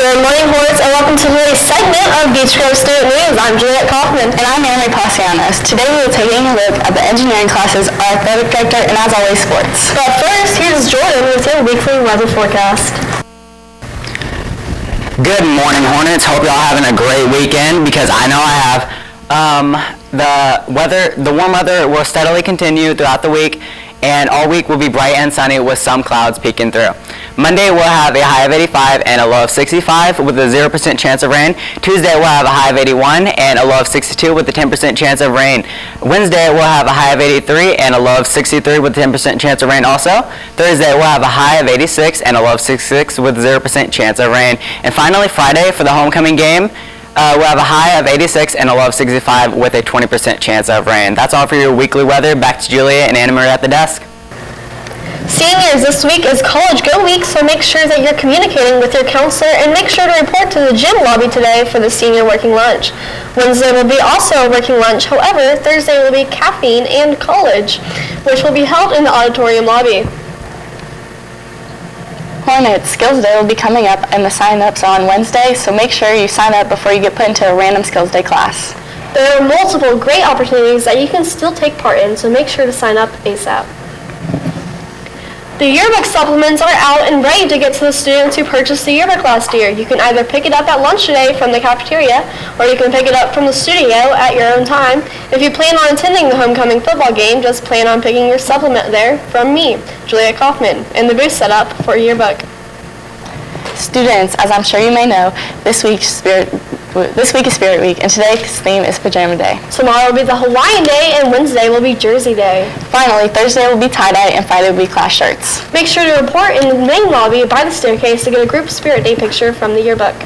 Good morning, Hornets, and welcome to today's segment of Bgsn Student News. I'm Juliet Kaufman. And I'm Annie Passianos. Today we are taking a look at the engineering classes, our athletic director, and as always, sports. But first, here's Jordan with your weekly weather forecast. Good morning, Hornets. Hope y'all having a great weekend because I know I have. The warm weather will steadily continue throughout the week, and all week will be bright and sunny with some clouds peeking through. Monday we'll have a high of 85 and a low of 65 with a 0% chance of rain. Tuesday we'll have a high of 81 and a low of 62 with a 10% chance of rain. Wednesday we'll have a high of 83 and a low of 63 with a 10% chance of rain also. Thursday we'll have a high of 86 and a low of 66 with a 0% chance of rain. And finally, Friday for the homecoming game, we'll have a high of 86 and a low of 65 with a 20% chance of rain. That's all for your weekly weather. Back to Julia and Anna Marie at the desk. Seniors, this week is College Go Week, so make sure that you're communicating with your counselor and make sure to report to the gym lobby today for the senior working lunch. Wednesday will be also a working lunch. However, Thursday will be caffeine and college, which will be held in the auditorium lobby. Hornets, Skills Day will be coming up, and the sign-ups are on Wednesday, so make sure you sign up before you get put into a random Skills Day class. There are multiple great opportunities that you can still take part in, so make sure to sign up ASAP. The yearbook supplements are out and ready to get to the students who purchased the yearbook last year. You can either pick it up at lunch today from the cafeteria, or you can pick it up from the studio at your own time. If you plan on attending the homecoming football game, just plan on picking your supplement there from me, Juliet Kaufman, and the booth set up for a yearbook. Students, as I'm sure you may know, this week is Spirit Week, and today's theme is Pajama Day. Tomorrow will be the Hawaiian Day, and Wednesday will be Jersey Day. Finally, Thursday will be tie-dye, and Friday will be class shirts. Make sure to report in the main lobby by the staircase to get a group Spirit Day picture from the yearbook.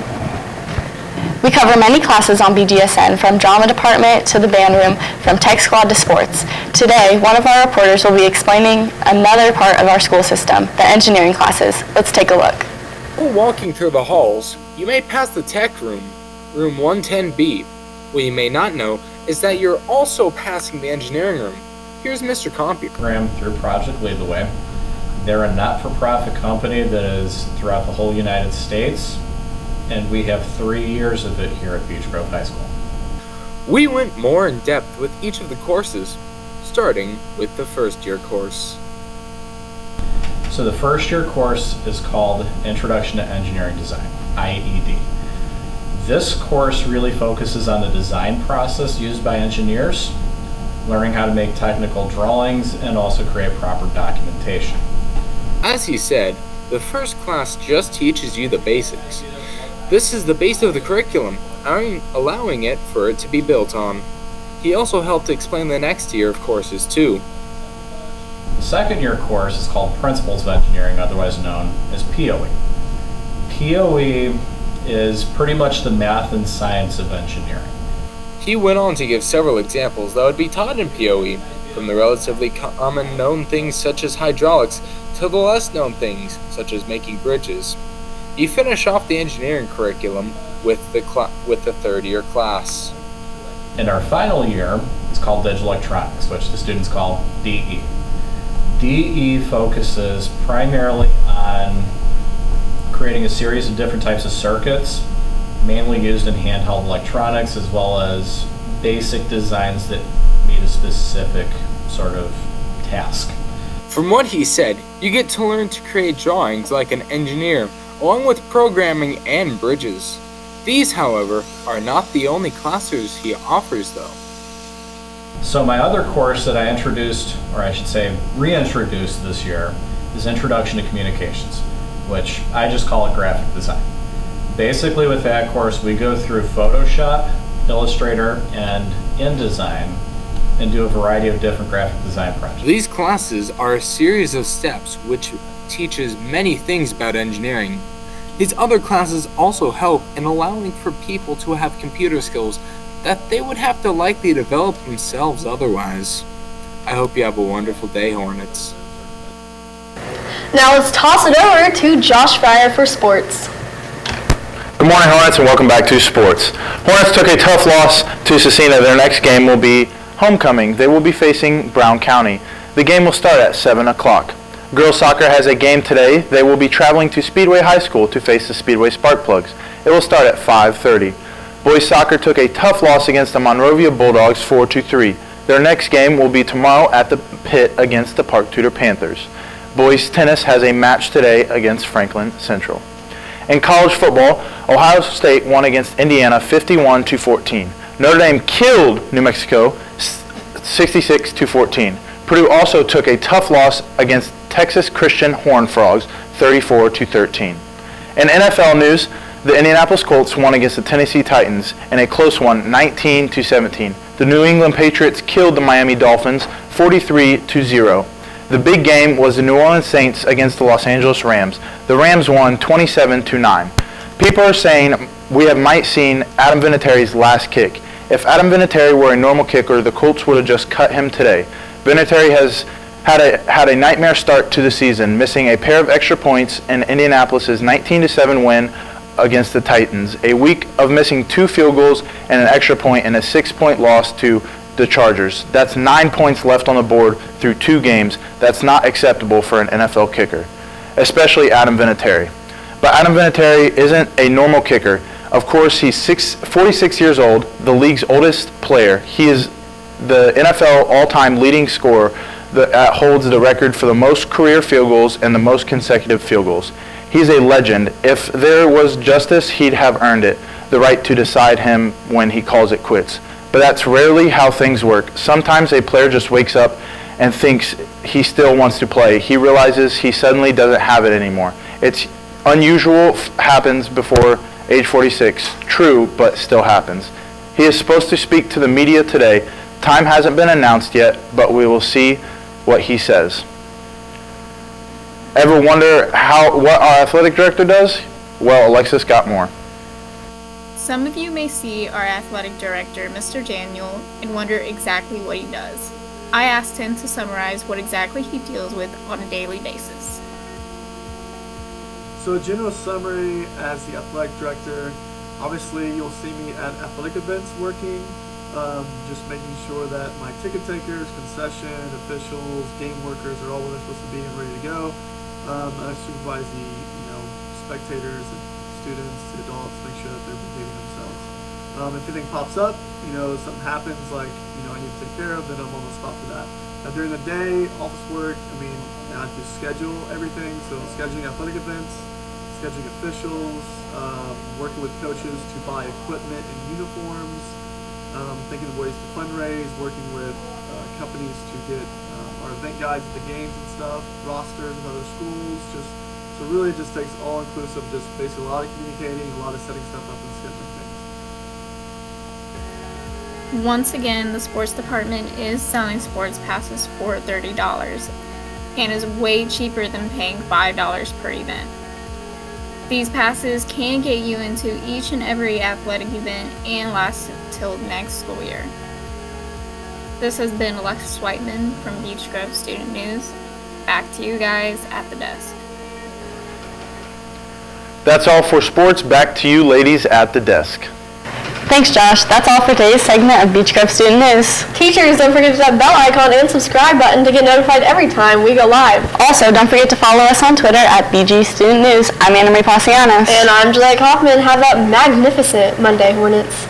We cover many classes on Bgsn, from drama department to the band room, from tech squad to sports. Today, one of our reporters will be explaining another part of our school system, the engineering classes. Let's take a look. While walking through the halls, you may pass the tech room, room 110B. What you may not know is that you're also passing the engineering room. Here's Mr. Compy. Program through Project Lead the Way. They're a not-for-profit company that is throughout the whole United States, and we have 3 years of it here at Beech Grove High School. We went more in depth with each of the courses, starting with the first year course. So the first year course is called Introduction to Engineering Design, IED. This course really focuses on the design process used by engineers, learning how to make technical drawings, and also create proper documentation. As he said, the first class just teaches you the basics. This is the base of the curriculum, allowing it for it to be built on. He also helped explain the next tier of courses too. The second year course is called Principles of Engineering, otherwise known as POE. POE is pretty much the math and science of engineering. He went on to give several examples that would be taught in POE, from the relatively common known things such as hydraulics to the less known things such as making bridges. You finish off the engineering curriculum with the third year class. And our final year is called Digital Electronics, which the students call DE. DE focuses primarily on creating a series of different types of circuits, mainly used in handheld electronics, as well as basic designs that meet a specific sort of task. From what he said, you get to learn to create drawings like an engineer, along with programming and bridges. These, however, are not the only classes he offers though. So my other course that I introduced, or I should say reintroduced this year, is Introduction to Communications, which I just call it graphic design. Basically with that course, we go through Photoshop, Illustrator, and InDesign, and do a variety of different graphic design projects. These classes are a series of steps which teaches many things about engineering. These other classes also help in allowing for people to have computer skills that they would have to likely develop themselves otherwise. I hope you have a wonderful day, Hornets. Now let's toss it over to Josh Fryer for sports. Good morning, Hornets, and welcome back to sports. Hornets took a tough loss to Cecina. Their next game will be homecoming. They will be facing Brown County. The game will start at 7 o'clock. Girls soccer has a game today. They will be traveling to Speedway High School to face the Speedway Sparkplugs. It will start at 5:30. Boys soccer took a tough loss against the Monrovia Bulldogs 4-3. Their next game will be tomorrow at the Pit against the Park Tudor Panthers. Boys tennis has a match today against Franklin Central. In college football, Ohio State won against Indiana 51-14. Notre Dame killed New Mexico 66-14. Purdue also took a tough loss against Texas Christian Horned Frogs 34-13. In NFL news, the Indianapolis Colts won against the Tennessee Titans in a close one 19-17. The New England Patriots killed the Miami Dolphins 43-0. The big game was the New Orleans Saints against the Los Angeles Rams. The Rams won 27-9. People are saying we might seen Adam Vinatieri's last kick. If Adam Vinatieri were a normal kicker, the Colts would have just cut him today. Vinatieri has had a nightmare start to the season, missing a pair of extra points in Indianapolis' 19-7 win against the Titans, a week of missing 2 field goals and an extra point, and a 6-point loss to the Chargers. That's 9 points left on the board through 2 games. That's not acceptable for an NFL kicker, especially Adam Vinatieri. But Adam Vinatieri isn't a normal kicker. Of course, he's 46 years old, the league's oldest player. He is the NFL all-time leading scorer that holds the record for the most career field goals and the most consecutive field goals. He's a legend. If there was justice, he'd have earned it, the right to decide him when he calls it quits. But that's rarely how things work. Sometimes a player just wakes up and thinks he still wants to play. He realizes he suddenly doesn't have it anymore. It's unusual, happens before age 46. True, but still happens. He is supposed to speak to the media today. Time hasn't been announced yet, but we will see what he says. Ever wonder what our athletic director does? Well, Alexis got more. Some of you may see our athletic director, Mr. Daniel, and wonder exactly what he does. I asked him to summarize what exactly he deals with on a daily basis. So a general summary as the athletic director, obviously you'll see me at athletic events working, just making sure that my ticket takers, concession, officials, game workers are all where they're supposed to be and ready to go. I supervise the spectators, and students, the adults, make sure that they're behaving themselves. If anything pops up, something happens like I need to take care of, then I'm on the spot for that. Now during the day, office work, I have to schedule everything, so scheduling athletic events, scheduling officials, working with coaches to buy equipment and uniforms, thinking of ways to fundraise, working with companies to get our event guides at the games and stuff, rosters of other schools, so really it just takes all-inclusive, just basically a lot of communicating, a lot of setting stuff up and scheduling things. Once again, the sports department is selling sports passes for $30 and is way cheaper than paying $5 per event. These passes can get you into each and every athletic event and last till next school year. This has been Alexis Whiteman from Beach Grove Student News. Back to you guys at the desk. That's all for sports. Back to you ladies at the desk. Thanks, Josh. That's all for today's segment of Beach Grove Student News. Teachers, don't forget to hit that bell icon and subscribe button to get notified every time we go live. Also, don't forget to follow us on Twitter at BG Student News. I'm Anna Marie Passianos. And I'm Juliette Kaufman. Have a magnificent Monday, Hornets.